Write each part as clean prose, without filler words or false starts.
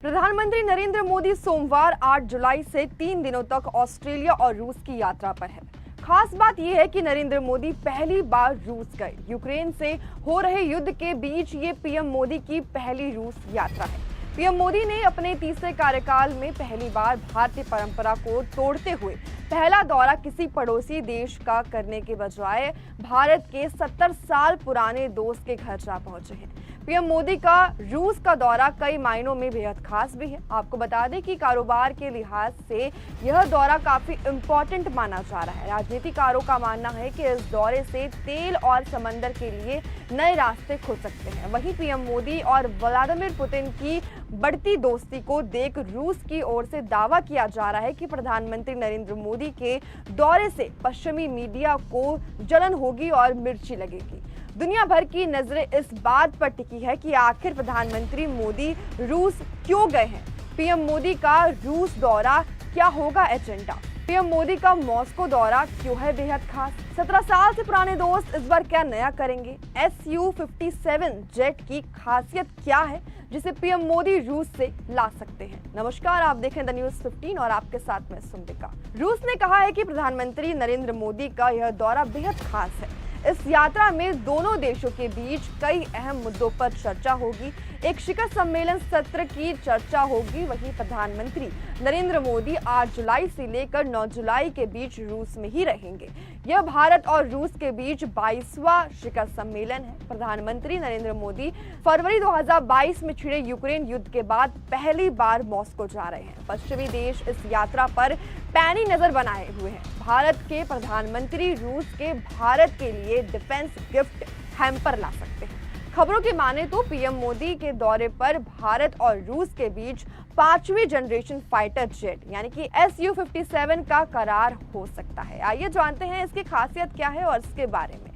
प्रधानमंत्री नरेंद्र मोदी सोमवार 8 जुलाई से 3 दिनों तक ऑस्ट्रेलिया और रूस की यात्रा पर है। खास बात यह है कि नरेंद्र मोदी पहली बार रूस गए। यूक्रेन से हो रहे युद्ध के बीच ये पीएम मोदी की पहली रूस यात्रा है। पीएम मोदी ने अपने तीसरे कार्यकाल में पहली बार भारतीय परंपरा को तोड़ते हुए पहला दौरा किसी पड़ोसी देश का करने के बजाय भारत के 70 साल पुराने दोस्त के घर जा पहुंचे हैं। पीएम मोदी का रूस का दौरा कई मायनों में बेहद खास भी है। आपको बता दें कि कारोबार के लिहाज से यह दौरा काफी इम्पोर्टेंट माना जा रहा है। राजनीतिकारों का मानना है कि इस दौरे से तेल और समंदर के लिए नए रास्ते खुल सकते हैं। वहीं पीएम मोदी और व्लादिमीर पुतिन की बढ़ती दोस्ती को देख रूस की ओर से दावा किया जा रहा है कि प्रधानमंत्री नरेंद्र मोदी के दौरे से पश्चिमी मीडिया को जलन होगी और मिर्ची लगेगी। दुनिया भर की नजरें इस बात पर टिकी है कि आखिर प्रधानमंत्री मोदी रूस क्यों गए हैं। पीएम मोदी का रूस दौरा क्या होगा एजेंडा। पीएम मोदी का मॉस्को दौरा क्यों है बेहद खास। 17 साल से पुराने दोस्त इस बार क्या नया करेंगे। Su-57 जेट की खासियत क्या है जिसे पीएम मोदी रूस से ला सकते हैं। नमस्कार, आप देख रहे हैं द न्यूज़ 15 और आपके साथ मैं सुमलिका। रूस ने कहा है कि प्रधानमंत्री नरेंद्र मोदी का यह दौरा बेहद खास है। इस यात्रा में दोनों देशों के बीच कई अहम मुद्दों पर चर्चा होगी। एक शिखर सम्मेलन सत्र की चर्चा होगी। वहीं प्रधानमंत्री नरेंद्र मोदी 8 जुलाई से लेकर 9 जुलाई के बीच रूस में ही रहेंगे। यह भारत और रूस के बीच 22वां शिखर सम्मेलन है। प्रधानमंत्री नरेंद्र मोदी फरवरी 2022 में छिड़े यूक्रेन युद्ध के बाद पहली बार मॉस्को जा रहे हैं। पश्चिमी देश इस यात्रा पर पैनी नजर बनाए हुए हैं। भारत के प्रधानमंत्री रूस के भारत के लिए डिफेंस गिफ्ट हैम्पर ला सकते हैं। खबरों की माने तो पीएम मोदी के दौरे पर भारत और रूस के बीच 5वीं जनरेशन फाइटर जेट यानी कि Su-57 का करार हो सकता है। आइए जानते हैं इसकी खासियत क्या है और इसके बारे में।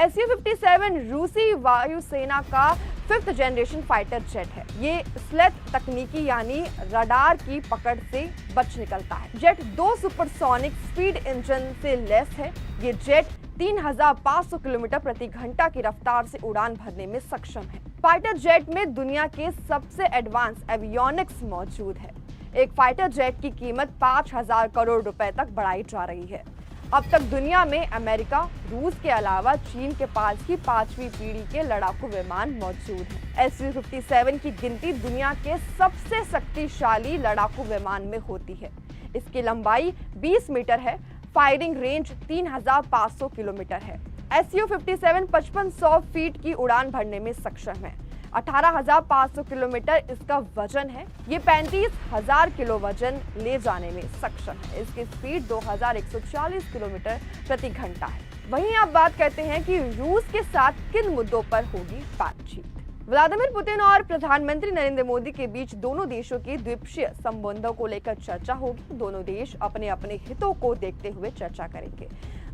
Su-57 रूसी वायुसेना का 5th जनरेशन फाइटर जेट है। ये स्लेथ तकनीकी यानी रडार की पकड़ से बच निकलता है। जेट 2 सुपरसोनिक स्पीड इंजन से लैस है। ये जेट 3500 किलोमीटर प्रति घंटा की रफ्तार से उड़ान भरने में सक्षम है। फाइटर जेट में दुनिया के सबसे एडवांस एवियोनिक्स मौजूद है। एक फाइटर जेट की कीमत 5000 करोड़ रुपए तक बढ़ाई जा रही है। अब तक दुनिया में अमेरिका, रूस के अलावा चीन के पास ही 5वीं पीढ़ी के लड़ाकू विमान मौजूद हैं। Su-57 की गिनती दुनिया के सबसे शक्तिशाली लड़ाकू विमान में होती है। इसकी लंबाई 20 मीटर है। फायरिंग रेंज 3500 किलोमीटर है। Su-57 5500 फीट की उड़ान भरने में सक्षम है। 18500 किलोमीटर इसका वजन है। ये 35000 किलो वजन ले जाने में सक्षम है। इसकी स्पीड 2140 किलोमीटर प्रति घंटा है। वहीं आप बात करते हैं कि रूस के साथ किन मुद्दों पर होगी बातचीत। व्लादिमीर पुतिन और प्रधानमंत्री नरेंद्र मोदी के बीच दोनों देशों के द्विपक्षीय संबंधों को लेकर चर्चा होगी। दोनों देश अपने अपने हितों को देखते हुए चर्चा करेंगे।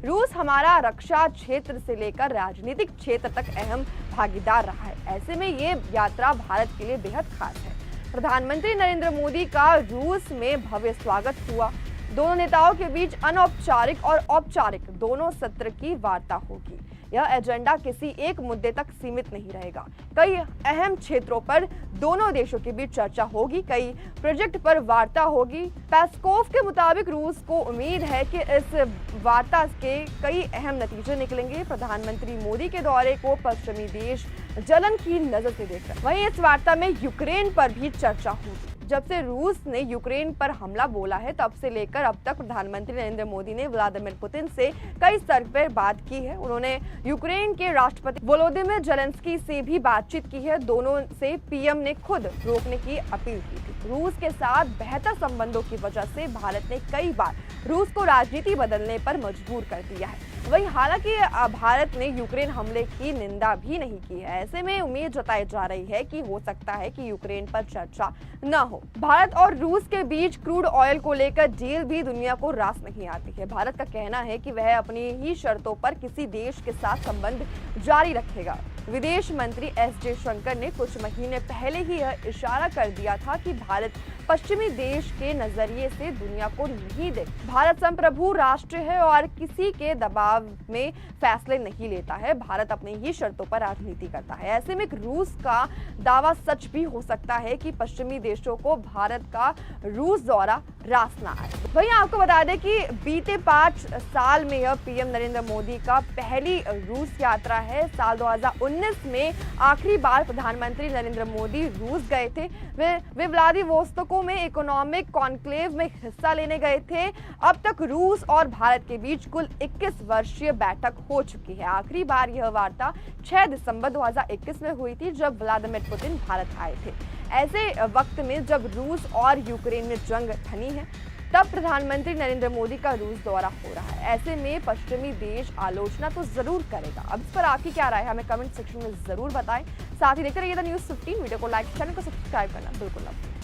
रूस हमारा रक्षा क्षेत्र से लेकर राजनीतिक क्षेत्र तक अहम भागीदार रहा है। ऐसे में ये यात्रा भारत के लिए बेहद खास है। प्रधानमंत्री नरेंद्र मोदी का रूस में भव्य स्वागत हुआ। दोनों नेताओं के बीच अनौपचारिक और औपचारिक दोनों सत्र की वार्ता होगी। यह एजेंडा किसी एक मुद्दे तक सीमित नहीं रहेगा। कई अहम क्षेत्रों पर दोनों देशों के बीच चर्चा होगी। कई प्रोजेक्ट पर वार्ता होगी। पेस्कोव के मुताबिक रूस को उम्मीद है कि इस वार्ता के कई अहम नतीजे निकलेंगे। प्रधानमंत्री मोदी के दौरे को पश्चिमी देश जलन की नजर से देख रहे हैं। वहीं इस वार्ता में यूक्रेन पर भी चर्चा होगी। जब से रूस ने यूक्रेन पर हमला बोला है तब से लेकर अब तक प्रधानमंत्री नरेंद्र मोदी ने व्लादिमीर पुतिन से कई स्तर पर बात की है। उन्होंने यूक्रेन के राष्ट्रपति वोलोदिमीर जेलेंस्की से भी बातचीत की है। दोनों से पीएम ने खुद रोकने की अपील की थी। रूस के साथ बेहतर संबंधों की वजह से भारत ने कई बार रूस को राजनीति बदलने पर मजबूर कर दिया है। वहीं हालांकि भारत ने यूक्रेन हमले की निंदा भी नहीं की है। ऐसे में उम्मीद जताई जा रही है कि हो सकता है कि यूक्रेन पर चर्चा न हो। भारत और रूस के बीच क्रूड ऑयल को लेकर डील भी दुनिया को रास नहीं आती है। भारत का कहना है कि वह अपनी ही शर्तों पर किसी देश के साथ संबंध जारी रखेगा। विदेश मंत्री एस जयशंकर ने कुछ महीने पहले ही यह इशारा कर दिया था कि भारत पश्चिमी देश के नजरिए से दुनिया को नहीं देख। भारत संप्रभु राष्ट्र है और किसी के दबाव में फैसले नहीं लेता है। भारत अपनी ही शर्तों पर राजनीति करता है। ऐसे में रूस का दावा सच भी हो सकता है कि पश्चिमी देशों को भारत का रूस दौरा रास ना आए। वहीं आपको बता दें कि बीते 5 साल में यह पीएम नरेंद्र मोदी का पहली रूस यात्रा है। साल 2019 में आखिरी बार प्रधानमंत्री नरेंद्र मोदी रूस गए थे। वे व्लादिवोस्तोक में इकोनॉमिक कॉन्क्लेव में हिस्सा लेने गए थे। अब तक रूस और भारत के बीच कुल 21 वर्षीय बैठक हो चुकी है। आखिरी बार यह वार्ता 6 दिसंबर 2021 में हुई थी, जब व्लादिमीर पुतिन भारत आए थे। ऐसे वक्त में जब रूस और यूक्रेन में जंग थमी है, तब प्रधानमंत्री नरेंद्र मोदी का रूस दौरा हो रहा है। ऐसे में पश्चिमी देश आलोचना तो जरूर करेगा। अब इस पर आपकी क्या राय है, हमें कमेंट सेक्शन में जरूर बताएं। साथ ही देखते रहिए द न्यूज़ 15। वीडियो को लाइक, चैनल को सब्सक्राइब करना बिल्कुल ना भूलें।